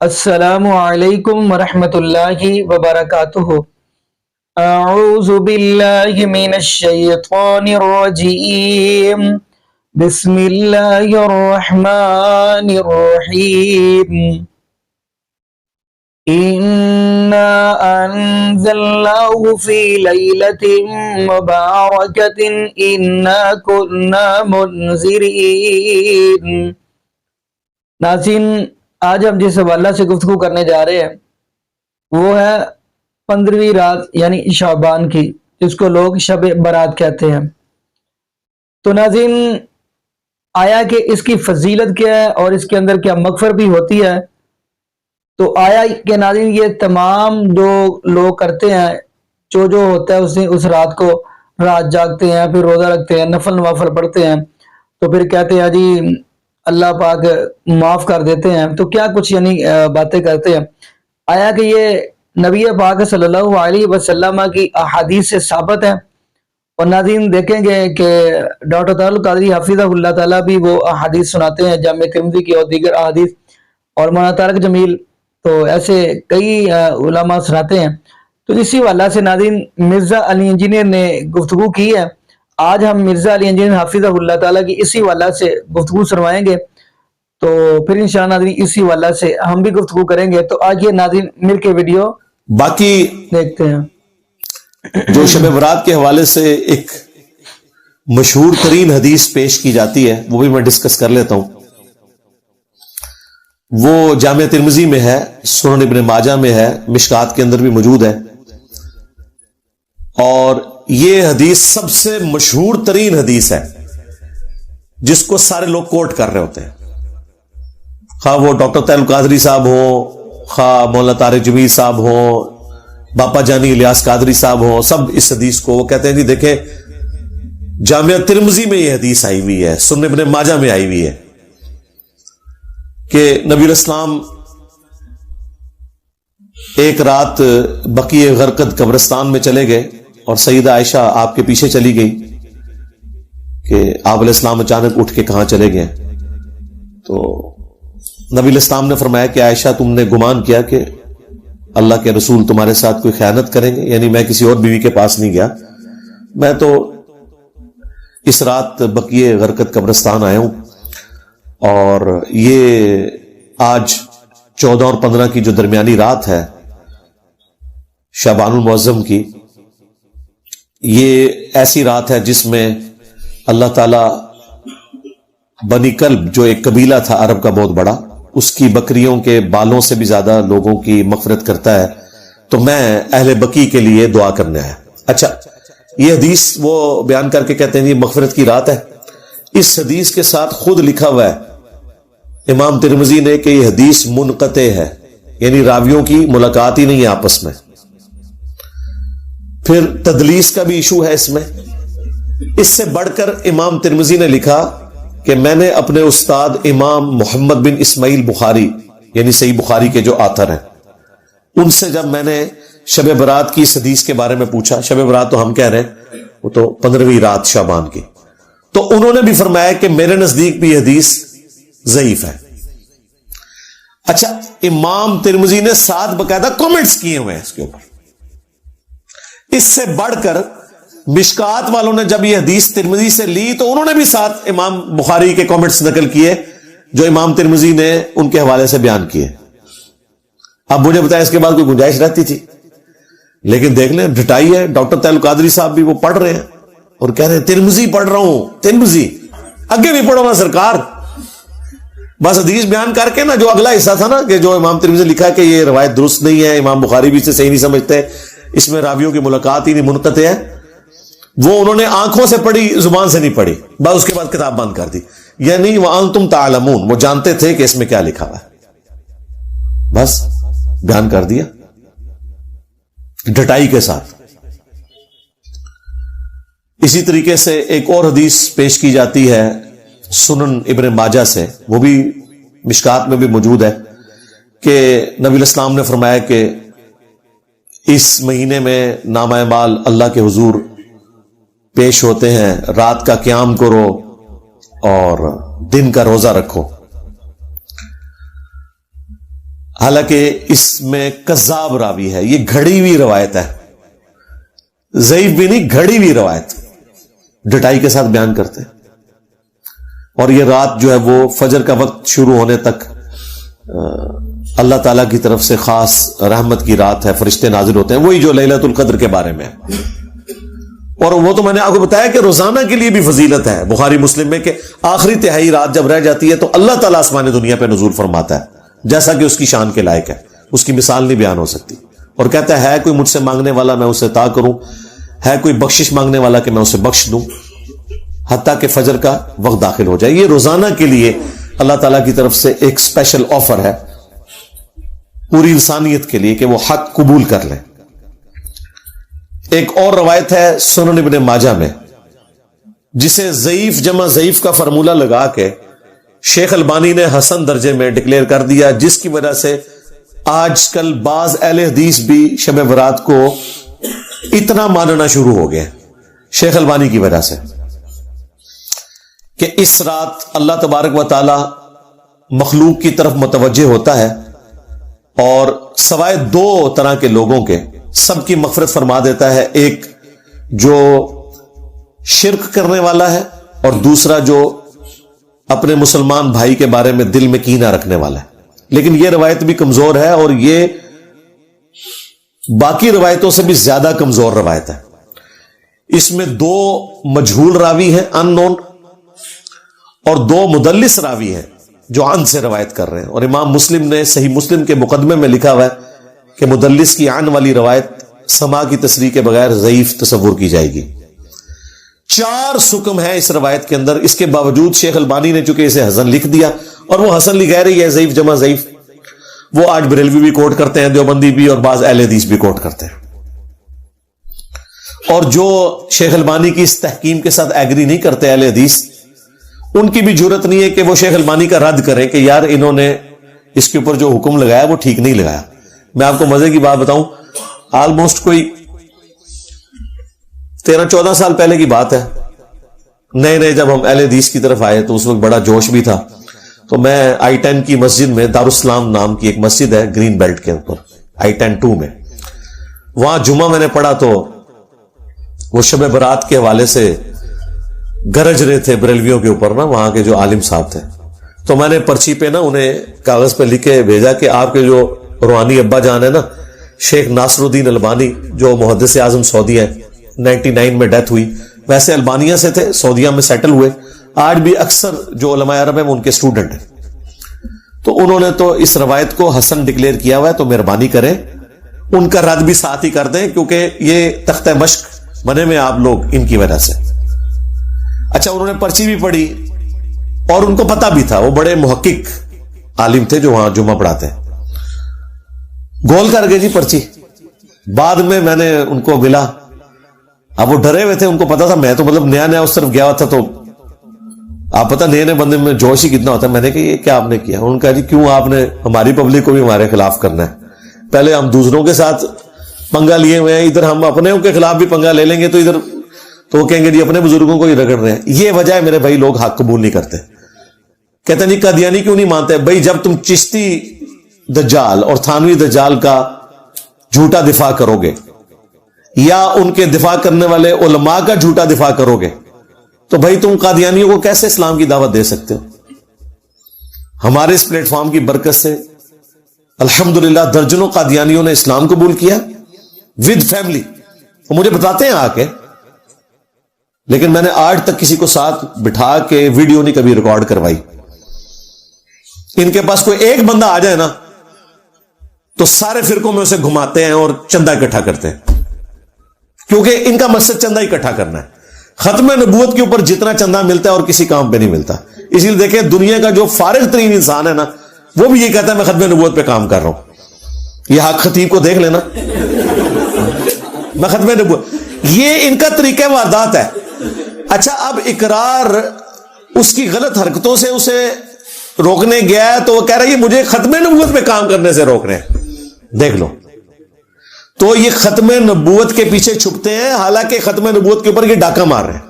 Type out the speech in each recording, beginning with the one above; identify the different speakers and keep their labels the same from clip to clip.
Speaker 1: السلام علیکم ورحمۃ اللہ وبرکاتہ۔ اعوذ باللہ من الشیطان الرجیم، بسم اللہ الرحمن الرحیم۔ انا انزلناہ فی لیلۃ مبارکۃ انا کنا منذرین۔ ناظرین، آج ہم جس حوالہ سے گفتگو کرنے جا رہے ہیں وہ ہے 15ویں رات یعنی شعبان کی، جس کو لوگ شب برات کہتے ہیں۔ تو ناظرین، آیا کہ اس کی فضیلت کیا ہے اور اس کے اندر کیا مغفرت بھی ہوتی ہے؟ تو آیا کہ ناظرین یہ تمام جو لوگ کرتے ہیں، جو ہوتا ہے اس رات کو رات جاگتے ہیں، پھر روزہ رکھتے ہیں، نفل نوافل پڑھتے ہیں، تو پھر کہتے ہیں جی اللہ پاک معاف کر دیتے ہیں، تو کیا کچھ یعنی باتیں کرتے ہیں۔ آیا کہ یہ نبی پاک صلی اللہ علیہ وسلم کی احادیث سے ثابت ہے؟ اور ناظرین دیکھیں گے کہ ڈاکٹر طاہر القادری حفظہ اللہ تعالیٰ بھی وہ احادیث سناتے ہیں، جامع ترمذی کی اور دیگر احادیث، اور مولانا طارق جمیل، تو ایسے کئی علماء سناتے ہیں۔ تو اسی حوالہ سے ناظرین مرزا علی انجینئر نے گفتگو کی ہے۔ آج ہم مرزا علی انجینئر حافظہ اللہ تعالیٰ کی اسی حوالہ سے گفتگو سنوائیں گے، تو پھر انشاءاللہ ناظرین اسی حوالہ سے ہم بھی گفتگو کریں گے۔ تو آج یہ ناظرین مل کے ویڈیو
Speaker 2: باقی
Speaker 1: دیکھتے ہیں۔
Speaker 2: جو شب برات کے حوالے سے ایک مشہور ترین حدیث پیش کی جاتی ہے وہ بھی میں ڈسکس کر لیتا ہوں۔ وہ جامع ترمذی میں ہے، سنن ابن ماجہ میں ہے، مشکات کے اندر بھی موجود ہے، اور یہ حدیث سب سے مشہور ترین حدیث ہے جس کو سارے لوگ کوٹ کر رہے ہوتے ہیں، خواہ وہ ڈاکٹر طاہر القادری صاحب ہو، خواہ مولانا طارق جمیل صاحب ہو، باپا جانی الیاس قادری صاحب ہو، سب اس حدیث کو وہ کہتے ہیں جی دیکھیں جامع ترمذی میں یہ حدیث آئی ہوئی ہے، سنن ابن ماجہ میں آئی ہوئی ہے کہ نبی الاسلام ایک رات بقیع غرقد قبرستان میں چلے گئے اور سیدہ عائشہ آپ کے پیچھے چلی گئی کہ آپ علیہ السلام اچانک اٹھ کے کہاں چلے گئے۔ تو نبی علیہ السلام نے فرمایا کہ عائشہ تم نے گمان کیا کہ اللہ کے رسول تمہارے ساتھ کوئی خیانت کریں گے، یعنی میں کسی اور بیوی کے پاس نہیں گیا، میں تو اس رات بقیع غرقد قبرستان آیا ہوں، اور یہ آج 14 اور 15 کی جو درمیانی رات ہے شعبان المعظم کی، یہ ایسی رات ہے جس میں اللہ تعالی بنی کلب جو ایک قبیلہ تھا عرب کا بہت بڑا، اس کی بکریوں کے بالوں سے بھی زیادہ لوگوں کی مغفرت کرتا ہے، تو میں اہل بقی کے لیے دعا کرنے آیا۔ اچھا، یہ حدیث وہ بیان کر کے کہتے ہیں یہ مغفرت کی رات ہے۔ اس حدیث کے ساتھ خود لکھا ہوا ہے امام ترمذی نے کہ یہ حدیث منقطع ہے، یعنی راویوں کی ملاقات ہی نہیں ہے آپس میں۔ پھر تدلیس کا بھی ایشو ہے اس میں۔ اس سے بڑھ کر امام ترمذی نے لکھا کہ میں نے اپنے استاد امام محمد بن اسماعیل بخاری، یعنی صحیح بخاری کے جو آتھر ہیں، ان سے جب میں نے شب برات کی اس حدیث کے بارے میں پوچھا، شب برات تو ہم کہہ رہے ہیں وہ تو 15ویں رات شعبان کی، تو انہوں نے بھی فرمایا کہ میرے نزدیک بھی یہ حدیث ضعیف ہے۔ اچھا، امام ترمذی نے 7 باقاعدہ کامنٹس کیے ہوئے ہیں اس کے اوپر۔ اس سے بڑھ کر مشکات والوں نے جب یہ حدیث ترمذی سے لی تو انہوں نے بھی 7 امام بخاری کے کامنٹس نقل کیے جو امام ترمذی نے ان کے حوالے سے بیان کیے۔ اب مجھے بتایا اس کے بعد کوئی گنجائش رہتی تھی، لیکن دیکھ لیں ڈٹائی ہے۔ ڈاکٹر طاہر القادری صاحب بھی وہ پڑھ رہے ہیں اور کہہ رہے ہیں ترمذی پڑھ رہا ہوں، ترمذی آگے بھی پڑھو نا سرکار، بس حدیث بیان کر کے نا جو اگلا حصہ تھا نا کہ جو امام ترمذی نے لکھا کہ یہ روایت درست نہیں ہے، امام بخاری بھی اسے صحیح نہیں سمجھتے، اس میں راویوں کی ملاقات ہی نہیں، منقطع ہے، وہ انہوں نے آنکھوں سے پڑھی، زبان سے نہیں پڑھی، بس اس کے بعد کتاب بند کر دی، یعنی وَأَنْتُمْ تَعْلَمُونَ، وہ جانتے تھے کہ اس میں کیا لکھا ہوا ہے، بس بیان کر دیا ڈٹائی کے ساتھ۔ اسی طریقے سے ایک اور حدیث پیش کی جاتی ہے سنن ابن ماجہ سے، وہ بھی مشکات میں بھی موجود ہے کہ نبی علیہ السلام نے فرمایا کہ اس مہینے میں نامہ اعمال اللہ کے حضور پیش ہوتے ہیں، رات کا قیام کرو اور دن کا روزہ رکھو۔ حالانکہ اس میں کذاب راوی ہے، یہ گھڑی ہوئی روایت ہے، ضعیف بھی نہیں، گھڑی ہوئی روایت ڈٹائی کے ساتھ بیان کرتے ہیں۔ اور یہ رات جو ہے وہ فجر کا وقت شروع ہونے تک اللہ تعالیٰ کی طرف سے خاص رحمت کی رات ہے، فرشتے نازل ہوتے ہیں، وہی جو لیلۃ القدر کے بارے میں ہے۔ اور وہ تو میں نے آپ کو بتایا کہ روزانہ کے لیے بھی فضیلت ہے بخاری مسلم میں، کہ آخری تہائی رات جب رہ جاتی ہے تو اللہ تعالیٰ آسمان دنیا پہ نزول فرماتا ہے، جیسا کہ اس کی شان کے لائق ہے، اس کی مثال نہیں بیان ہو سکتی، اور کہتا ہے کوئی مجھ سے مانگنے والا میں اسے عطا کروں، ہے کوئی بخشش مانگنے والا کہ میں اسے بخش دوں، حتیٰ کہ فجر کا وقت داخل ہو جائے۔ یہ روزانہ کے لیے اللہ تعالیٰ کی طرف سے ایک اسپیشل آفر ہے پوری انسانیت کے لیے کہ وہ حق قبول کر لیں۔ ایک اور روایت ہے سنن ابن ماجہ میں، جسے ضعیف جمع ضعیف کا فرمولہ لگا کے شیخ البانی نے حسن درجے میں ڈکلیئر کر دیا، جس کی وجہ سے آج کل بعض اہل حدیث بھی شب برات کو اتنا ماننا شروع ہو گئے شیخ البانی کی وجہ سے، کہ اس رات اللہ تبارک و تعالی مخلوق کی طرف متوجہ ہوتا ہے اور سوائے دو طرح کے لوگوں کے سب کی مغفرت فرما دیتا ہے، ایک جو شرک کرنے والا ہے اور دوسرا جو اپنے مسلمان بھائی کے بارے میں دل میں کینہ رکھنے والا ہے۔ لیکن یہ روایت بھی کمزور ہے اور یہ باقی روایتوں سے بھی زیادہ کمزور روایت ہے۔ اس میں دو مجہول راوی ہیں ان نون، اور دو مدلس راوی ہیں جو عن سے روایت کر رہے ہیں، اور امام مسلم نے صحیح مسلم کے مقدمے میں لکھا ہوا ہے کہ مدلس کی عن والی روایت سما کی تصریح کے بغیر ضعیف تصور کی جائے گی۔ 4 سکم ہیں اس روایت کے اندر، اس کے باوجود شیخ البانی نے چونکہ اسے حسن لکھ دیا، اور وہ حسن لکھ رہی ہے ضعیف جمع ضعیف، وہ آج بریلوی بھی کوٹ کرتے ہیں، دیوبندی بھی، اور بعض اہل حدیث بھی کوٹ کرتے ہیں۔ اور جو شیخ البانی کی اس تحکیم کے ساتھ ایگری نہیں کرتے اہل حدیث، ان کی بھی جرت نہیں ہے کہ وہ شیخ البانی کا رد کریں کہ یار انہوں نے اس کے اوپر جو حکم لگایا وہ ٹھیک نہیں لگایا۔ میں آپ کو مزے کی بات بتاؤں، آلموسٹ کوئی 13-14 سال پہلے کی بات ہے، نئے جب ہم اہل حدیث کی طرف آئے تو اس وقت بڑا جوش بھی تھا، تو میں I-10 کی مسجد میں، دارالاسلام نام کی ایک مسجد ہے گرین بیلٹ کے اوپر I-10-2 میں، وہاں جمعہ میں نے پڑھا تو وہ شب برات کے حوالے سے گرج رہے تھے بریلویوں کے اوپر نا، وہاں کے جو عالم صاحب تھے، تو میں نے پرچی پہ نا انہیں کاغذ پہ لکھ کے بھیجا کہ آپ کے جو روحانی ابا جان ہے نا شیخ ناصر الدین البانی، جو محدث اعظم سعودیہ ہے، 99 میں ڈیتھ ہوئی، ویسے البانیہ سے تھے، سعودیہ میں سیٹل ہوئے، آج بھی اکثر جو علماء عرب ہیں وہ ان کے اسٹوڈنٹ ہیں، تو انہوں نے تو اس روایت کو حسن ڈکلیئر کیا ہوا ہے، تو مہربانی کریں ان کا رد بھی ساتھ ہی کر دیں، کیونکہ یہ تختہ مشق بنے میں آپ لوگ ان کی وجہ سے۔ اچھا، انہوں نے پرچی بھی پڑھی اور ان کو پتا بھی تھا، وہ بڑے محقق عالم تھے جو وہاں جمعہ پڑھاتے ہیں، گول کر گئے جی پرچی۔ بعد میں نے ان کو ملا، اب وہ ڈرے ہوئے تھے، ان کو پتا تھا میں تو مطلب نیا اس طرف گیا ہوا تھا، تو آپ پتہ نئے بندے میں جوش ہی کتنا ہوتا ہے۔ میں نے کہا یہ کیا آپ نے کیا؟ انہوں نے کہا جی کیوں آپ نے ہماری پبلک کو بھی ہمارے خلاف کرنا ہے؟ پہلے ہم دوسروں کے ساتھ پنگا لیے ہوئے ہیں، ادھر ہم اپنے کے خلاف بھی پنگا لے لیں گے تو ادھر تو وہ کہیں گے جی اپنے بزرگوں کو ہی رگڑ رہے ہیں۔ یہ وجہ ہے میرے بھائی لوگ حق قبول نہیں کرتے، کہتے نہیں قادیانی کیوں نہیں مانتے؟ بھائی جب تم چشتی دجال اور تھانوی دجال کا جھوٹا دفاع کرو گے یا ان کے دفاع کرنے والے علماء کا جھوٹا دفاع کرو گے تو بھائی تم قادیانیوں کو کیسے اسلام کی دعوت دے سکتے ہو؟ ہمارے اس پلیٹ فارم کی برکت سے الحمدللہ درجنوں قادیانیوں نے اسلام قبول کیا ود فیملی، وہ مجھے بتاتے ہیں آ کے، لیکن میں نے آج تک کسی کو ساتھ بٹھا کے ویڈیو نہیں کبھی ریکارڈ کروائی۔ ان کے پاس کوئی ایک بندہ آ جائے نا تو سارے فرقوں میں اسے گھماتے ہیں اور چندہ اکٹھا کرتے ہیں، کیونکہ ان کا مقصد چندہ اکٹھا کرنا ہے۔ ختم نبوت کے اوپر جتنا چندہ ملتا ہے اور کسی کام پہ نہیں ملتا، اسی لیے دیکھیں دنیا کا جو فارغ ترین انسان ہے نا وہ بھی یہ کہتا ہے میں ختم نبوت پہ کام کر رہا ہوں۔ یہ حق خطیب کو دیکھ لینا، میں ختم نبوت، یہ ان کا طریقہ واردات ہے۔ اچھا، اب اقرار اس کی غلط حرکتوں سے اسے روکنے گیا ہے تو وہ کہہ رہا ہے یہ مجھے ختم نبوت پہ کام کرنے سے روک رہے ہیں، دیکھ لو۔ تو یہ ختم نبوت کے پیچھے چھپتے ہیں، حالانکہ ختم نبوت کے اوپر یہ ڈاکہ مار رہے ہیں۔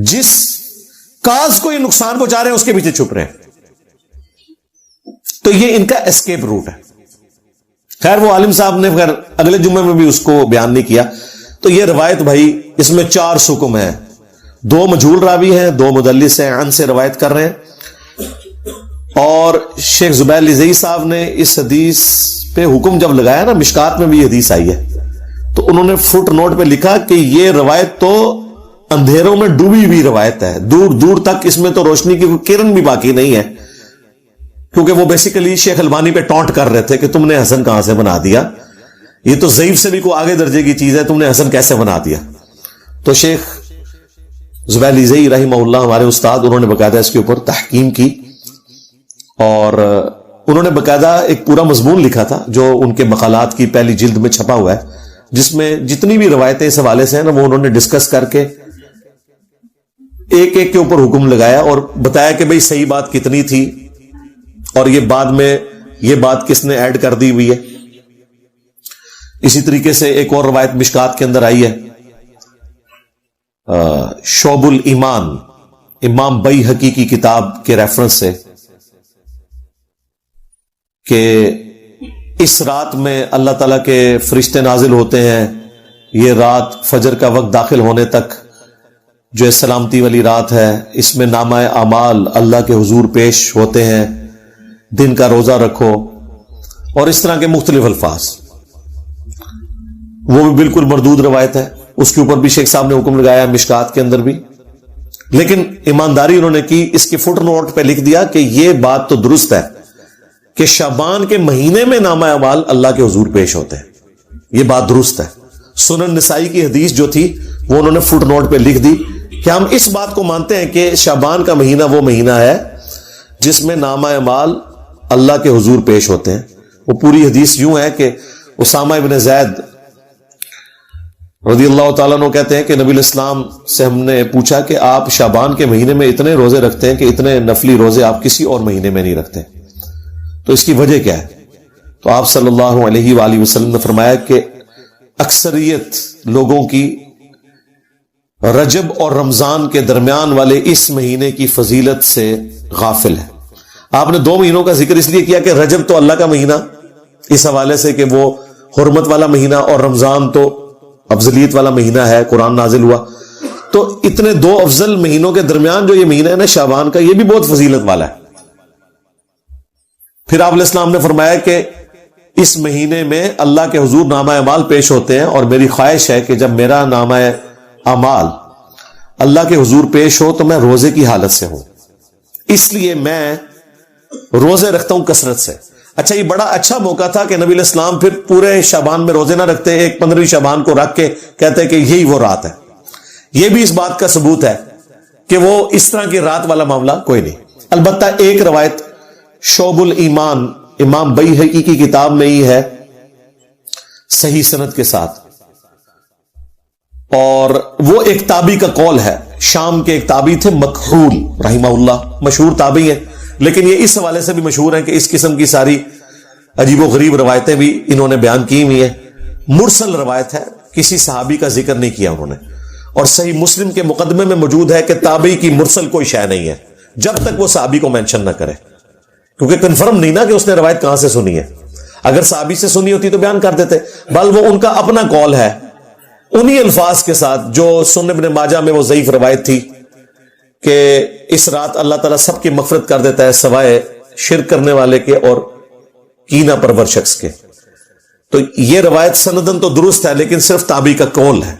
Speaker 2: جس کاز کو یہ نقصان پہنچا رہے ہیں اس کے پیچھے چھپ رہے ہیں۔ تو یہ ان کا اسکیپ روٹ ہے. خیر وہ عالم صاحب نے خیر اگلے جمعے میں بھی اس کو بیان نہیں کیا. تو یہ روایت بھائی اس میں 4 سکم ہیں, 2 مجہول راوی ہیں, 2 مدلس ہیں, عن سے روایت کر رہے ہیں. اور شیخ زبیر لزئی صاحب نے اس حدیث پہ حکم جب لگایا نا, مشکات میں بھی یہ حدیث آئی ہے, تو انہوں نے فٹ نوٹ پہ لکھا کہ یہ روایت تو اندھیروں میں ڈوبی ہوئی روایت ہے, دور دور تک اس میں تو روشنی کی کوئی کرن بھی باقی نہیں ہے. کیونکہ وہ بیسیکلی شیخ البانی پہ ٹونٹ کر رہے تھے کہ تم نے حسن کہاں سے بنا دیا, یہ تو ضعیف سے بھی کوئی آگے درجے کی چیز ہے, تم نے حسن کیسے بنا دیا. تو شیخ زبیر لزئی رحمہ اللہ ہمارے استاد, انہوں نے باقاعدہ اس کے اوپر تحقیم کی اور انہوں نے باقاعدہ ایک پورا مضمون لکھا تھا جو ان کے مقالات کی پہلی جلد میں چھپا ہوا ہے, جس میں جتنی بھی روایتیں اس حوالے سے ہیں نا وہ انہوں نے ڈسکس کر کے ایک ایک کے اوپر حکم لگایا اور بتایا کہ بھئی صحیح بات کتنی تھی اور یہ بعد میں یہ بات کس نے ایڈ کر دی ہوئی ہے. اسی طریقے سے ایک اور روایت مشکات کے اندر آئی ہے شعب الایمان امام بیہقی کی کتاب کے ریفرنس سے کہ اس رات میں اللہ تعالیٰ کے فرشتے نازل ہوتے ہیں, یہ رات فجر کا وقت داخل ہونے تک جو سلامتی والی رات ہے, اس میں نامہ اعمال اللہ کے حضور پیش ہوتے ہیں, دن کا روزہ رکھو, اور اس طرح کے مختلف الفاظ. وہ بھی بالکل مردود روایت ہے, اس کے اوپر بھی شیخ صاحب نے حکم لگایا مشکات کے اندر بھی. لیکن ایمانداری انہوں نے کی, اس کے فٹ نوٹ پہ لکھ دیا کہ یہ بات تو درست ہے کہ شعبان کے مہینے میں نامہ اعمال اللہ کے حضور پیش ہوتے ہیں, یہ بات درست ہے. سنن نسائی کی حدیث جو تھی وہ انہوں نے فٹ نوٹ پہ لکھ دی کہ ہم اس بات کو مانتے ہیں کہ شعبان کا مہینہ وہ مہینہ ہے جس میں نامہ اعمال اللہ کے حضور پیش ہوتے ہیں. وہ پوری حدیث یوں ہے کہ اسامہ ابن زید رضی اللہ تعالیٰ عنہ کہتے ہیں کہ نبی الاسلام سے ہم نے پوچھا کہ آپ شعبان کے مہینے میں اتنے روزے رکھتے ہیں کہ اتنے نفلی روزے آپ کسی اور مہینے میں نہیں رکھتے, تو اس کی وجہ کیا ہے؟ تو آپ صلی اللہ علیہ وآلہ وسلم نے فرمایا کہ اکثریت لوگوں کی رجب اور رمضان کے درمیان والے اس مہینے کی فضیلت سے غافل ہے. آپ نے 2 مہینوں کا ذکر اس لیے کیا کہ رجب تو اللہ کا مہینہ اس حوالے سے کہ وہ حرمت والا مہینہ, اور رمضان تو افضلیت والا مہینہ ہے, قرآن نازل ہوا. تو اتنے 2 افضل مہینوں کے درمیان جو یہ مہینہ ہے نا شعبان کا, یہ بھی بہت فضیلت والا ہے. پھر آپ علیہ السلام نے فرمایا کہ اس مہینے میں اللہ کے حضور نامہ اعمال پیش ہوتے ہیں, اور میری خواہش ہے کہ جب میرا نامہ اعمال اللہ کے حضور پیش ہو تو میں روزے کی حالت سے ہوں, اس لیے میں روزے رکھتا ہوں کثرت سے. اچھا, یہ بڑا اچھا موقع تھا کہ نبی علیہ السلام پھر پورے شعبان میں روزے نہ رکھتے, ایک 15ویں شعبان کو رکھ کے کہتے کہ یہی وہ رات ہے. یہ بھی اس بات کا ثبوت ہے کہ وہ اس طرح کی رات والا معاملہ کوئی نہیں. البتہ ایک روایت شعب الایمان امام بیہقی کی کتاب میں ہی ہے صحیح سند کے ساتھ, اور وہ ایک تابعی کا قول ہے. شام کے ایک تابعی تھے مکحول رحمہ اللہ, مشہور تابعی ہیں, لیکن یہ اس حوالے سے بھی مشہور ہے کہ اس قسم کی ساری عجیب و غریب روایتیں بھی انہوں نے بیان کی ہوئی ہیں. مرسل روایت ہے, کسی صحابی کا ذکر نہیں کیا انہوں نے, اور صحیح مسلم کے مقدمے میں موجود ہے کہ تابعی کی مرسل کوئی شے نہیں ہے جب تک وہ صحابی کو مینشن نہ کرے, کیونکہ کنفرم نہیں نا کہ اس نے روایت کہاں سے سنی ہے. اگر صحابی سے سنی ہوتی تو بیان کر دیتے, بل وہ ان کا اپنا قول ہے انہی الفاظ کے ساتھ جو سنن ابن ماجہ میں وہ ضعیف روایت تھی کہ اس رات اللہ تعالیٰ سب کی مغفرت کر دیتا ہے سوائے شرک کرنے والے کے اور کینہ پرور شخص کے. تو یہ روایت سندن تو درست ہے لیکن صرف تابعی کا قول ہے,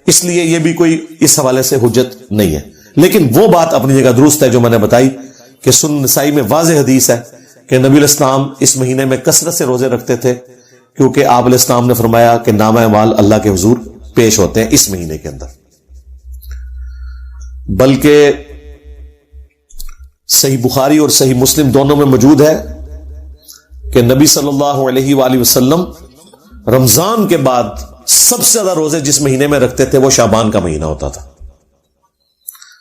Speaker 2: اس لیے یہ بھی کوئی اس حوالے سے حجت نہیں ہے. لیکن وہ بات اپنی جگہ درست ہے جو میں نے بتائی کہ سنن نسائی میں واضح حدیث ہے کہ نبی علیہ السلام اس مہینے میں کثرت سے روزے رکھتے تھے, کیونکہ آپ علیہ السلام نے فرمایا کہ نامہ اعمال اللہ کے حضور پیش ہوتے ہیں اس مہینے کے اندر. بلکہ صحیح بخاری اور صحیح مسلم دونوں میں موجود ہے کہ نبی صلی اللہ علیہ وآلہ وسلم رمضان کے بعد سب سے زیادہ روزے جس مہینے میں رکھتے تھے وہ شعبان کا مہینہ ہوتا تھا.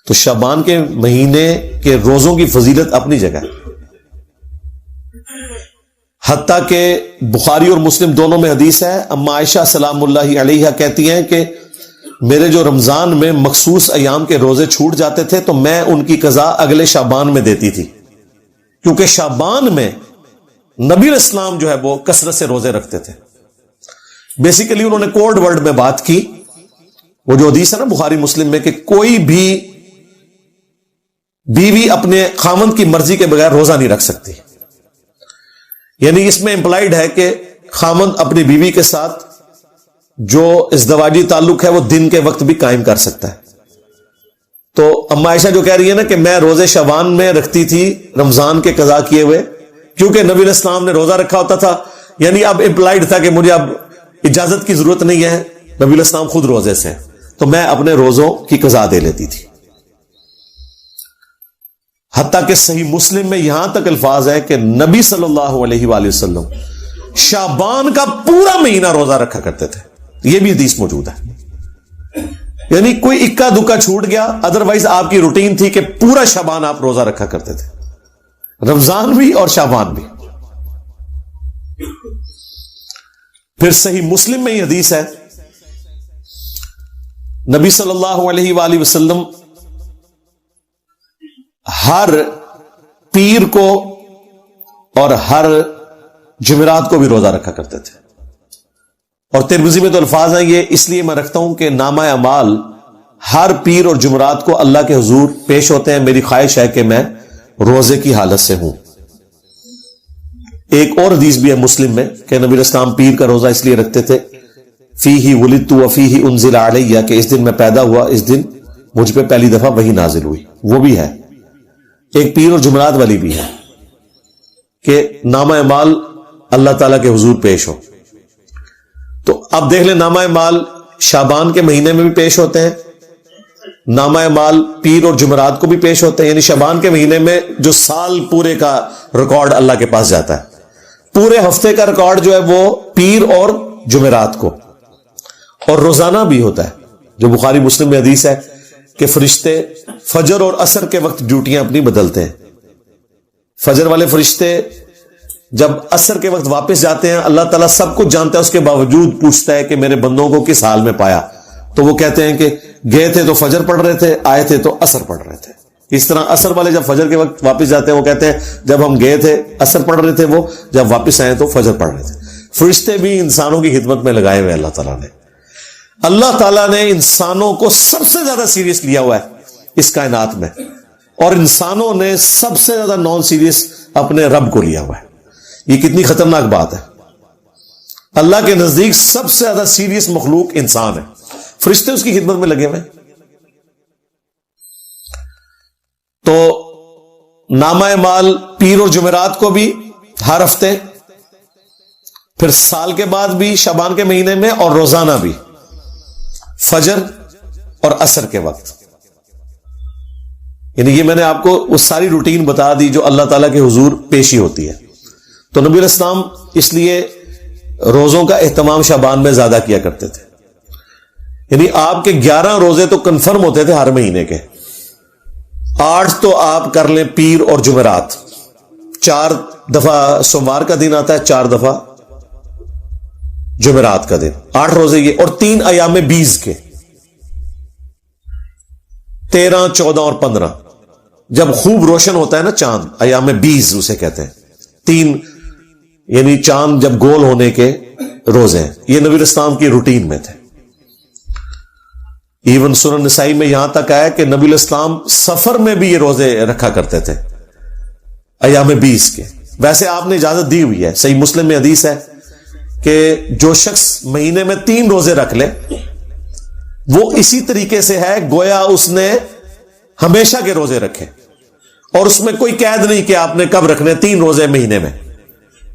Speaker 2: تو شعبان کے مہینے کے روزوں کی فضیلت اپنی جگہ ہے, حتیٰ کہ بخاری اور مسلم دونوں میں حدیث ہے. اما عائشہ سلام اللہ علیہا کہتی ہیں کہ میرے جو رمضان میں مخصوص ایام کے روزے چھوٹ جاتے تھے تو میں ان کی قضا اگلے شعبان میں دیتی تھی, کیونکہ شعبان میں نبی علیہ السلام جو ہے وہ کثرت سے روزے رکھتے تھے. بیسیکلی انہوں نے کوڈ ورڈ میں بات کی. وہ جو حدیث ہے نا بخاری مسلم میں کہ کوئی بھی بیوی اپنے خاوند کی مرضی کے بغیر روزہ نہیں رکھ سکتی. یعنی اس میں امپلائڈ ہے کہ خاوند اپنی بیوی کے ساتھ جو ازدواجی تعلق ہے وہ دن کے وقت بھی قائم کر سکتا ہے. تو اما عائشہ جو کہہ رہی ہے نا کہ میں روزے شعبان میں رکھتی تھی رمضان کے قضا کیے ہوئے, کیونکہ نبی علیہ السلام نے روزہ رکھا ہوتا تھا, یعنی اب امپلائڈ تھا کہ مجھے اب اجازت کی ضرورت نہیں ہے, نبی علیہ السلام خود روزے سے, تو میں اپنے روزوں کی قضا دے لیتی تھی. حتیٰ کہ صحیح مسلم میں یہاں تک الفاظ ہے کہ نبی صلی اللہ علیہ وآلہ وسلم شعبان کا پورا مہینہ روزہ رکھا کرتے تھے. یہ بھی حدیث موجود ہے. یعنی کوئی اکا دکا چھوٹ گیا, ادروائز آپ کی روٹین تھی کہ پورا شعبان آپ روزہ رکھا کرتے تھے, رمضان بھی اور شعبان بھی. پھر صحیح مسلم میں یہ حدیث ہے, نبی صلی اللہ علیہ وآلہ وسلم ہر پیر کو اور ہر جمعرات کو بھی روزہ رکھا کرتے تھے. اور ترمذی میں تو الفاظ ہیں یہ اس لیے میں رکھتا ہوں کہ نامہ اعمال ہر پیر اور جمعرات کو اللہ کے حضور پیش ہوتے ہیں, میری خواہش ہے کہ میں روزے کی حالت سے ہوں. ایک اور حدیث بھی ہے مسلم میں کہ نبی اسلام پیر کا روزہ اس لیے رکھتے تھے, فیہ ولدت وفیہ انزل علیہ, کہ اس دن میں پیدا ہوا, اس دن مجھ پہ پہلی دفعہ وحی نازل ہوئی. وہ بھی ہے. ایک پیر اور جمعرات والی بھی ہے کہ نامہ اعمال اللہ تعالیٰ کے حضور پیش ہو. تو اب دیکھ لیں, نامہ اعمال شعبان کے مہینے میں بھی پیش ہوتے ہیں, نامہ اعمال پیر اور جمعرات کو بھی پیش ہوتے ہیں. یعنی شعبان کے مہینے میں جو سال پورے کا ریکارڈ اللہ کے پاس جاتا ہے, پورے ہفتے کا ریکارڈ جو ہے وہ پیر اور جمعرات کو, اور روزانہ بھی ہوتا ہے. جو بخاری مسلم میں حدیث ہے کہ فرشتے فجر اور عصر کے وقت ڈیوٹیاں اپنی بدلتے ہیں. فجر والے فرشتے جب عصر کے وقت واپس جاتے ہیں, اللہ تعالیٰ سب کچھ جانتا ہے, اس کے باوجود پوچھتا ہے کہ میرے بندوں کو کس حال میں پایا. تو وہ کہتے ہیں کہ گئے تھے تو فجر پڑھ رہے تھے, آئے تھے تو عصر پڑھ رہے تھے. اس طرح عصر والے جب فجر کے وقت واپس جاتے ہیں وہ کہتے ہیں جب ہم گئے تھے عصر پڑھ رہے تھے, وہ جب واپس آئے تو فجر پڑھ رہے تھے. فرشتے بھی انسانوں کی خدمت میں لگائے ہوئے اللہ تعالیٰ نے. اللہ تعالیٰ نے انسانوں کو سب سے زیادہ سیریس لیا ہوا ہے اس کائنات میں, اور انسانوں نے سب سے زیادہ نان سیریس اپنے رب کو لیا ہوا ہے. یہ کتنی خطرناک بات ہے. اللہ کے نزدیک سب سے زیادہ سیریس مخلوق انسان ہے, فرشتے اس کی خدمت میں لگے ہوئے. تو نامہ اعمال پیر اور جمعرات کو بھی ہر ہفتے, پھر سال کے بعد بھی شعبان کے مہینے میں, اور روزانہ بھی فجر اور عصر کے وقت. یعنی یہ میں نے آپ کو وہ ساری روٹین بتا دی جو اللہ تعالیٰ کے حضور پیشی ہوتی ہے. تو نبی علیہ السلام اس لیے روزوں کا اہتمام شعبان میں زیادہ کیا کرتے تھے. یعنی آپ کے 11 روزے تو کنفرم ہوتے تھے ہر مہینے کے, 8 تو آپ کر لیں پیر اور جمعرات, 4 دفعہ سوموار کا دن آتا ہے, 4 دفعہ جمعرات کا دن, 8 روزے یہ, اور 3 ایام بیز کے 13, 14 اور 15, جب خوب روشن ہوتا ہے نا چاند, ایام بیز اسے کہتے ہیں. 3 یعنی چاند جب گول ہونے کے روزے ہیں. یہ نبی اسلام کی روٹین میں تھے. ایون سنن نسائی میں یہاں تک آیا کہ نبی الاسلام سفر میں بھی یہ روزے رکھا کرتے تھے ایام 20 کے. ویسے آپ نے اجازت دی ہوئی ہے, صحیح مسلم میں حدیث ہے کہ جو شخص مہینے میں 3 روزے رکھ لے وہ اسی طریقے سے ہے گویا اس نے ہمیشہ کے روزے رکھے, اور اس میں کوئی قید نہیں کہ آپ نے کب رکھنے, 3 روزے مہینے میں.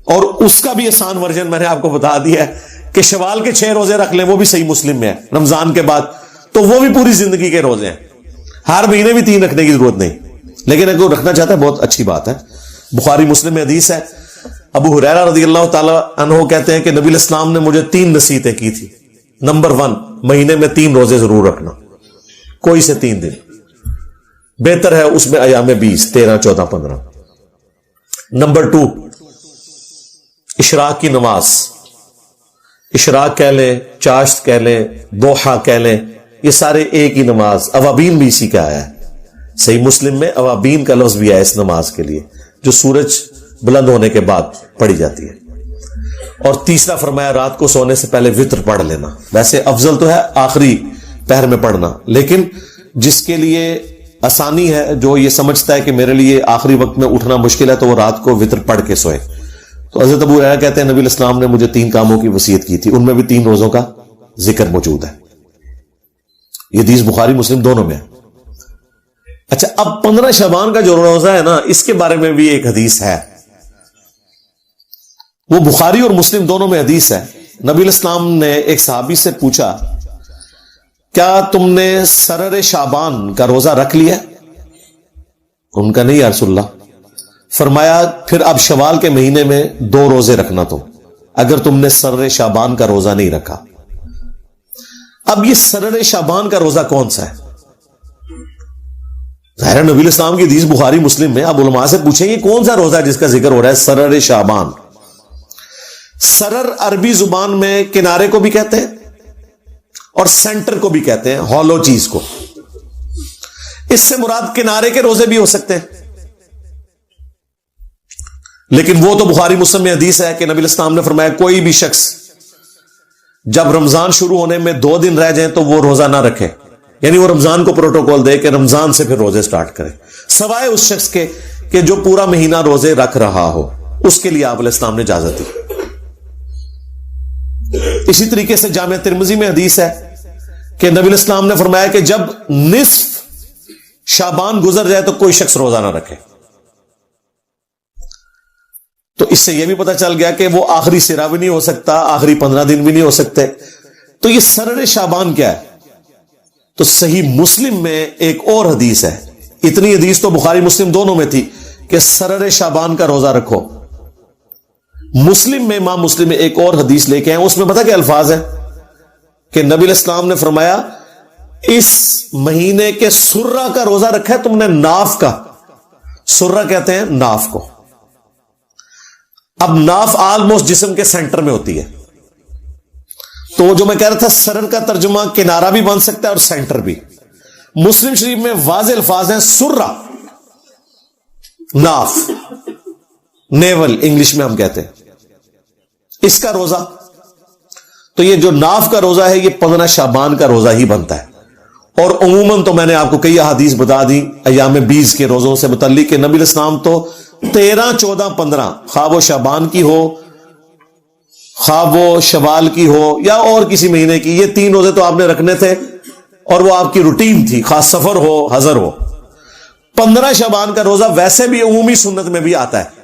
Speaker 2: اور اس کا بھی آسان ورژن میں نے آپ کو بتا دیا ہے کہ شوال کے 6 روزے رکھ لیں, وہ بھی صحیح مسلم میں ہے رمضان کے بعد, تو وہ بھی پوری زندگی کے روزے ہیں. ہر مہینے بھی 3 رکھنے کی ضرورت نہیں, لیکن اگر وہ رکھنا چاہتا ہے بہت اچھی بات ہے. بخاری مسلم میں حدیث ہے, ابو ہریرہ رضی اللہ تعالی عنہ کہتے ہیں کہ نبی الاسلام نے مجھے 3 نصیحتیں کی تھی. نمبر 1, مہینے میں 3 روزے ضرور رکھنا, کوئی سے 3 دن, بہتر ہے اس میں ایام 20, 13, 14, 15. نمبر 2, اشراق کی نماز, اشراق کہہ لیں, چاشت کہہ لیں, دوحہ کہہ لیں, یہ سارے ایک ہی نماز. اوابین بھی اسی کا آیا ہے, صحیح مسلم میں اوابین کا لفظ بھی آیا اس نماز کے لیے, جو سورج بلند ہونے کے بعد پڑھی جاتی ہے. اور تیسرا فرمایا رات کو سونے سے پہلے وتر پڑھ لینا. ویسے افضل تو ہے آخری پہر میں پڑھنا، لیکن جس کے لیے آسانی ہے، جو یہ سمجھتا ہے کہ میرے لیے آخری وقت میں اٹھنا مشکل ہے، تو وہ رات کو وتر پڑھ کے سوئے. تو حضرت ابو ہریرہ کہتے ہیں نبی علیہ السلام نے مجھے 3 کاموں کی وصیت کی تھی، ان میں بھی 3 روزوں کا ذکر موجود ہے. یہ حدیث بخاری مسلم دونوں میں ہے. اچھا، اب 15 شعبان کا جو روزہ ہے نا، اس کے بارے میں بھی ایک حدیث ہے. وہ بخاری اور مسلم دونوں میں حدیث ہے. نبی علیہ السلام نے ایک صحابی سے پوچھا کیا تم نے سرر شعبان کا روزہ رکھ لیا؟ ان کا نہیں یا رسول اللہ. فرمایا پھر اب شوال کے مہینے میں 2 روزے رکھنا تم، اگر تم نے سرر شعبان کا روزہ نہیں رکھا. اب یہ سرر شعبان کا روزہ کون سا ہے؟ ظاہر نبی علیہ السلام کی حدیث بخاری مسلم میں. اب علماء سے پوچھیں یہ کون سا روزہ ہے جس کا ذکر ہو رہا ہے سرر شعبان؟ سرر عربی زبان میں کنارے کو بھی کہتے ہیں اور سینٹر کو بھی کہتے ہیں، ہالو چیز کو. اس سے مراد کنارے کے روزے بھی ہو سکتے ہیں، لیکن وہ تو بخاری مسلم میں حدیث ہے کہ نبی علیہ السلام نے فرمایا کوئی بھی شخص جب رمضان شروع ہونے میں 2 دن رہ جائیں تو وہ روزہ نہ رکھے. یعنی وہ رمضان کو پروٹوکول دے کہ رمضان سے پھر روزے سٹارٹ کرے، سوائے اس شخص کے کہ جو پورا مہینہ روزے رکھ رہا ہو، اس کے لیے آپ علیہ السلام نے اجازت دی. اسی طریقے سے جامع ترمذی میں حدیث ہے کہ نبی علیہ السلام نے فرمایا کہ جب نصف شعبان گزر جائے تو کوئی شخص روزہ نہ رکھے. تو اس سے یہ بھی پتہ چل گیا کہ وہ آخری سرا بھی نہیں ہو سکتا، آخری 15 دن بھی نہیں ہو سکتے. تو یہ سرر شعبان کیا ہے؟ تو صحیح مسلم میں ایک اور حدیث ہے. اتنی حدیث تو بخاری مسلم دونوں میں تھی کہ سرر شعبان کا روزہ رکھو. مسلم میں امام مسلم میں ایک اور حدیث لے کے آئے، اس میں پتہ کیا الفاظ ہے کہ نبی علیہ السلام نے فرمایا اس مہینے کے سرہ کا روزہ رکھا ہے تم نے، ناف کا. سرہ کہتے ہیں ناف کو. اب ناف آلموسٹ جسم کے سینٹر میں ہوتی ہے، تو جو میں کہہ رہا تھا سرر کا ترجمہ کنارہ بھی بن سکتا ہے اور سینٹر بھی. مسلم شریف میں واضح الفاظ ہیں سرہ، ناف، نیول انگلش میں ہم کہتے ہیں، اس کا روزہ. تو یہ جو ناف کا روزہ ہے یہ 15 شعبان کا روزہ ہی بنتا ہے. اور عموماً تو میں نے آپ کو کئی احادیث بتا دی ایام 20 کے روزوں سے متعلق کہ نبی علیہ السلام تو 13، 14، 15 خواہ وہ شعبان کی ہو، خواہ وہ شوال کی ہو یا اور کسی مہینے کی، یہ 3 روزے تو آپ نے رکھنے تھے اور وہ آپ کی روٹین تھی، خاص سفر ہو حضر ہو. 15 شعبان کا روزہ ویسے بھی عمومی سنت میں بھی آتا ہے،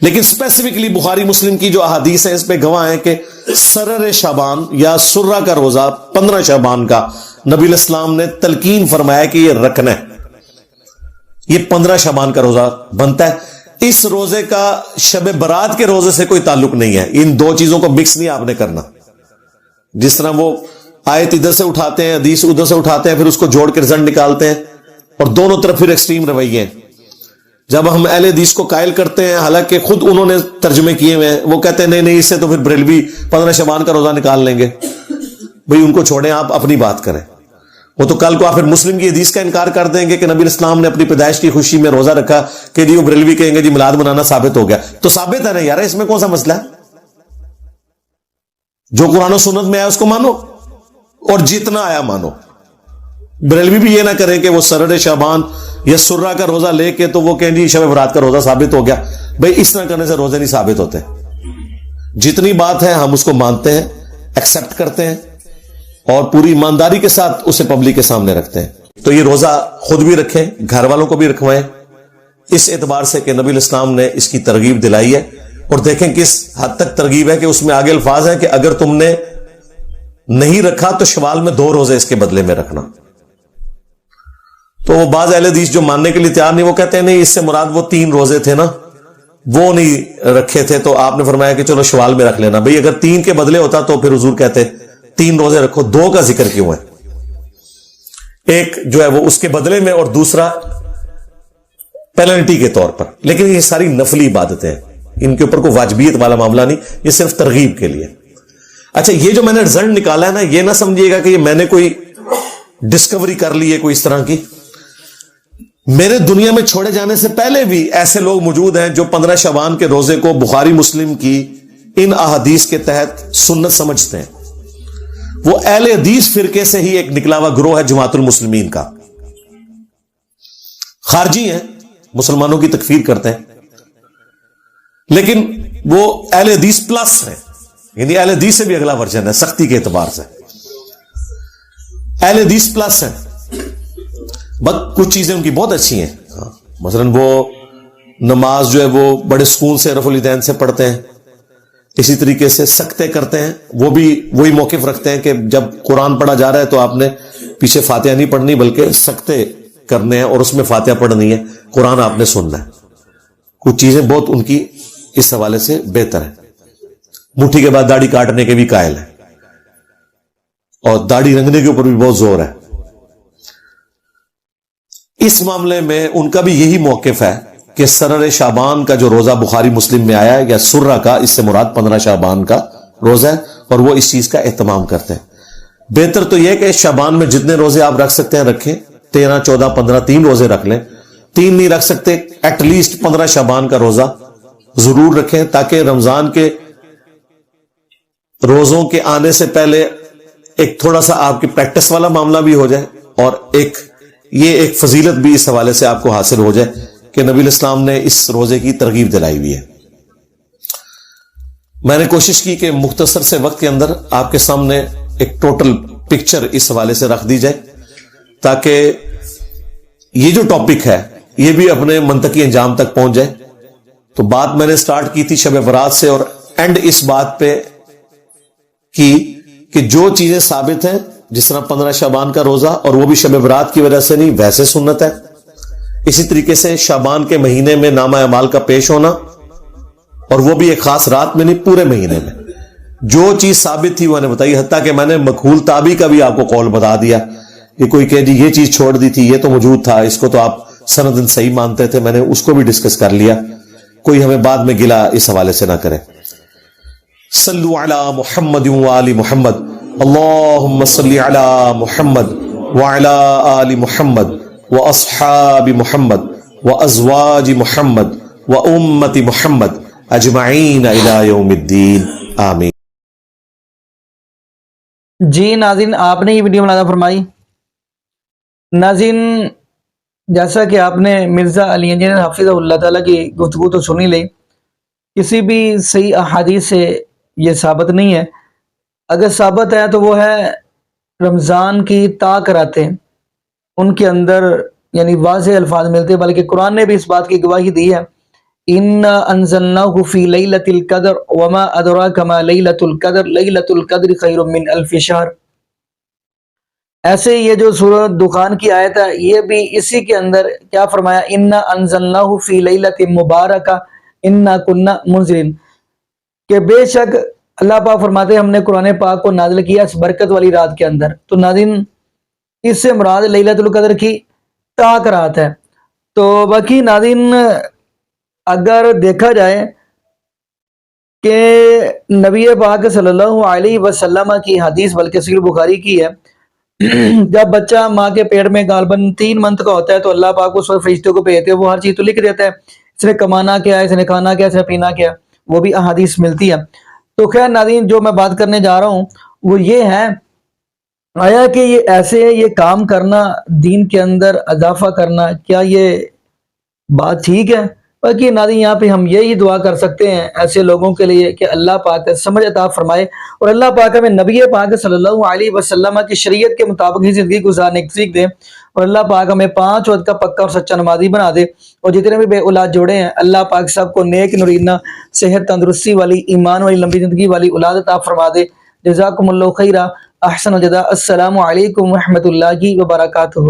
Speaker 2: لیکن اسپیسیفکلی بخاری مسلم کی جو احادیث ہیں اس پہ گواہ ہیں کہ سرر شعبان یا سرہ کا روزہ 15 شعبان کا نبی علیہ السلام نے تلقین فرمایا کہ یہ رکھنا ہے. یہ 15 شعبان کا روزہ بنتا ہے. اس روزے کا شب برات کے روزے سے کوئی تعلق نہیں ہے. ان 2 چیزوں کو مکس نہیں آپ نے کرنا. جس طرح وہ آیت ادھر سے اٹھاتے ہیں، حدیث ادھر سے اٹھاتے ہیں، پھر اس کو جوڑ کے رزلٹ نکالتے ہیں، اور دونوں طرف پھر ایکسٹریم رویے ہیں. جب ہم اہل حدیث کو قائل کرتے ہیں، حالانکہ خود انہوں نے ترجمے کیے ہوئے ہیں، وہ کہتے ہیں نہیں اس سے تو پھر بریلوی 15 شعبان کا روزہ نکال لیں گے. بھئی ان کو چھوڑیں، آپ اپنی بات کریں. وہ تو کل کو آپ پھر مسلم کی حدیث کا انکار کر دیں گے کہ نبی اسلام نے اپنی پیدائش کی خوشی میں روزہ رکھا کہ جی وہ بریلوی کہیں گے جی میلاد منانا ثابت ہو گیا. تو ثابت ہے نا یار، اس میں کون سا مسئلہ ہے؟ جو قرآن و سنت میں آیا اس کو مانو اور جتنا آیا مانو. بریلوی بھی یہ نہ کریں کہ وہ سرر شعبان یا سرہ کا روزہ لے کے تو وہ کہیں جی شب برات کا روزہ ثابت ہو گیا. بھئی اس طرح کرنے سے روزے نہیں ثابت ہوتے. جتنی بات ہے ہم اس کو مانتے ہیں، ایکسپٹ کرتے ہیں اور پوری ایمانداری کے ساتھ اسے پبلک کے سامنے رکھتے ہیں. تو یہ روزہ خود بھی رکھیں، گھر والوں کو بھی رکھوائیں، اس اعتبار سے کہ نبی الاسلام نے اس کی ترغیب دلائی ہے. اور دیکھیں کس حد تک ترغیب ہے کہ اس میں آگے الفاظ ہیں کہ اگر تم نے نہیں رکھا تو شوال میں 2 روزے اس کے بدلے میں رکھنا. تو وہ بعض اہل حدیث جو ماننے کے لیے تیار نہیں، وہ کہتے ہیں نہیں اس سے مراد وہ 3 روزے تھے نا، وہ نہیں رکھے تھے، تو آپ نے فرمایا کہ چلو شوال میں رکھ لینا. بھئی اگر 3 کے بدلے ہوتا تو پھر حضور کہتے 3 روزے رکھو. 2 کا ذکر کیوں ہے؟ ایک جو ہے وہ اس کے بدلے میں اور دوسرا پینلٹی کے طور پر. لیکن یہ ساری نفلی عبادتیں ہیں، ان کے اوپر کوئی واجبیت والا معاملہ نہیں، یہ صرف ترغیب کے لیے. اچھا یہ جو میں نے رزلٹ نکالا ہے نا، یہ نہ سمجھیے گا کہ یہ میں نے کوئی ڈسکوری کر لی ہے کوئی اس طرح کی. میرے دنیا میں چھوڑے جانے سے پہلے بھی ایسے لوگ موجود ہیں جو 15 شعبان کے روزے کو بخاری مسلم کی ان احادیث کے تحت سنت سمجھتے ہیں. وہ اہل حدیث فرقے سے ہی ایک نکلا ہوا گروہ ہے جماعت المسلمین کا. خارجی ہیں, مسلمانوں کی تکفیر کرتے ہیں, لیکن وہ اہل حدیث پلس ہیں, یعنی اہل حدیث سے بھی اگلا ورژن ہے سختی کے اعتبار سے. اہل حدیث پلس ہیں, بس کچھ چیزیں ان کی بہت اچھی ہیں. مثلا وہ نماز جو ہے وہ بڑے سکون سے رفع الیدین سے پڑھتے ہیں, اسی طریقے سے سکتے کرتے ہیں, وہ بھی وہی موقف رکھتے ہیں کہ جب قرآن پڑھا جا رہا ہے تو آپ نے پیچھے فاتحہ نہیں پڑھنی بلکہ سکتے کرنے ہیں اور اس میں فاتحہ پڑھنی ہے, قرآن آپ نے سننا ہے. کچھ چیزیں بہت ان کی اس حوالے سے بہتر ہیں. مٹھی کے بعد داڑھی کاٹنے کے بھی قائل ہیں اور داڑھی رنگنے کے اوپر بھی بہت زور ہے. اس معاملے میں ان کا بھی یہی موقف ہے کہ سرر شعبان کا جو روزہ بخاری مسلم میں آیا ہے یا سرہ کا, اس سے مراد 15 شعبان کا روزہ ہے, اور وہ اس چیز کا اہتمام کرتے ہیں. بہتر تو یہ کہ شعبان میں جتنے روزے آپ رکھ سکتے ہیں رکھیں, 13 14 15 3 روزے رکھ لیں. 3 نہیں رکھ سکتے ایٹ لیسٹ 15 شعبان کا روزہ ضرور رکھیں, تاکہ رمضان کے روزوں کے آنے سے پہلے ایک تھوڑا سا آپ کی پریکٹس والا معاملہ بھی ہو جائے, اور یہ ایک فضیلت بھی اس حوالے سے آپ کو حاصل ہو جائے کہ نبی الاسلام نے اس روزے کی ترغیب دلائی ہوئی ہے. میں نے کوشش کی کہ مختصر سے وقت کے اندر آپ کے سامنے ایک ٹوٹل پکچر اس حوالے سے رکھ دی جائے, تاکہ یہ جو ٹاپک ہے یہ بھی اپنے منطقی انجام تک پہنچ جائے. تو بات میں نے سٹارٹ کی تھی شب برات سے, اور اینڈ اس بات پہ کی کہ جو چیزیں ثابت ہیں, جس طرح 15 شعبان کا روزہ, اور وہ بھی شب برات کی وجہ سے نہیں ویسے سنت ہے. اسی طریقے سے شعبان کے مہینے میں نامہ اعمال کا پیش ہونا, اور وہ بھی ایک خاص رات میں نہیں پورے مہینے میں. جو چیز ثابت تھی وہ نے بتائی, حتیٰ کہ میں نے مکحول تابی کا بھی آپ کو قول بتا دیا کہ کوئی کہ جی یہ چیز چھوڑ دی تھی, یہ تو موجود تھا, اس کو تو آپ سندن صحیح مانتے تھے, میں نے اس کو بھی ڈسکس کر لیا. کوئی ہمیں بعد میں گلا اس حوالے سے نہ کرے. صلو علی محمد وآل محمد, اللہم صلی علی محمد وعلی آل محمد واصحاب محمد وازواج محمد وامت محمد اجمعین الی یوم الدین, آمین.
Speaker 1: جی ناظرین, آپ نے یہ ویڈیو ملاحظہ فرمائی. ناظرین, جیسا کہ آپ نے مرزا علی انجینئر حافظ اللہ تعالیٰ کی گفتگو تو سنی لی, کسی بھی صحیح احادیث سے یہ ثابت نہیں ہے. اگر ثابت ہے تو وہ ہے رمضان کی راتیں, ان کے اندر یعنی واضح الفاظ ملتے ہیں, بلکہ قرآن نے بھی اس بات کی گواہی دی ہے, اِنَّا أَنزَلْنَاهُ فِي لَيْلَةِ الْقَدْرِ وَمَا أَدْرَاكَ مَا لَيْلَةُ الْقَدْرِ لَيْلَةُ الْقَدْرِ خَيْرٌ مِّنْ أَلْفِ شَهْرٍ. ایسے یہ جو سورۃ دخان کی آیت ہے یہ بھی اسی کے اندر کیا فرمایا, اِنَّا أَنزَلْنَاهُ فِي لَيْلَةٍ مُبَارَكَةٍ إِنَّا كُنَّا مُنذِرِينَ, کہ بے شک اللہ پاک فرماتے ہیں ہم نے قرآن پاک کو نازل کیا اس برکت والی رات کے اندر. تو ناظرین اس سے مراد لیلۃ القدر کی رات ہے. تو باقی ناظرین اگر دیکھا جائے کہ نبی پاک صلی اللہ علیہ وسلم کی حدیث بلکہ صحیح بخاری کی ہے, جب بچہ ماں کے پیٹ میں غالباً 3 منتھ کا ہوتا ہے تو اللہ پاک اس وقت فرشتوں کو بھیجتے ہیں, وہ ہر چیز تو لکھ دیتا ہے, اس نے کمانا کیا ہے, اس نے کھانا کیا, اس نے پینا کیا, وہ بھی احادیث ملتی ہے. تو خیر ناظرین جو میں بات کرنے جا رہا ہوں وہ یہ ہے, آیا کہ یہ ایسے یہ کام کرنا, دین کے اندر اضافہ کرنا, کیا یہ بات ٹھیک ہے؟ باقی ناظرین یہاں پہ ہم یہی دعا کر سکتے ہیں ایسے لوگوں کے لیے کہ اللہ پاک سمجھ عطا فرمائے, اور اللہ پاک ہمیں نبی پاک صلی اللہ علیہ وسلم کی شریعت کے مطابق ہی زندگی گزارنے کی سیکھ دے, اور اللہ پاک ہمیں 5 وقت کا پکا اور سچا نمازی بنا دے, اور جتنے بھی بے اولاد جوڑے ہیں اللہ پاک سب کو نیک نورینہ صحت تندرستی والی ایمان والی لمبی زندگی والی اولاد عطا فرما دے. جزاکم اللہ خیرہ, احسن الجزاء. السلام علیکم ورحمۃ اللہ وبرکاتہ.